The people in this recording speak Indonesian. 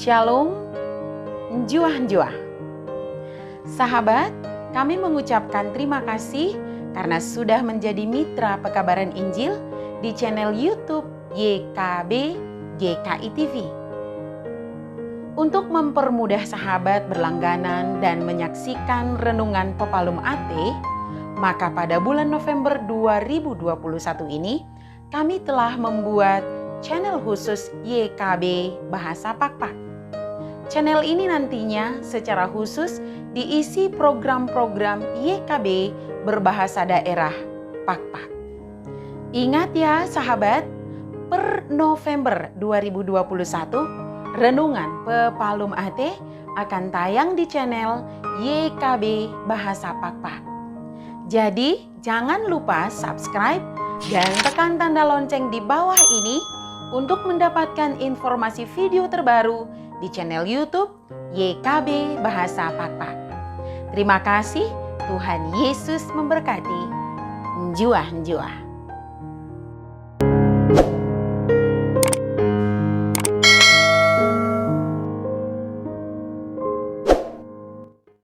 Shalom, Njuah-njuah. Sahabat, kami mengucapkan terima kasih karena sudah menjadi mitra pekabaran Injil di channel YouTube YKB GKI TV. Untuk mempermudah sahabat berlangganan dan menyaksikan renungan Pepalum AT, maka pada bulan November 2021 ini kami telah membuat channel khusus YKB Bahasa Pakpak. Channel ini nantinya secara khusus diisi program-program YKB berbahasa daerah Pakpak. Ingat ya sahabat, per November 2021, renungan Pepalum AT akan tayang di channel YKB Bahasa Pakpak. Jadi jangan lupa subscribe dan tekan tanda lonceng di bawah ini untuk mendapatkan informasi video terbaru di channel YouTube YKB Bahasa Pakpak. Terima kasih, Tuhan Yesus memberkati. Njuah-njuah.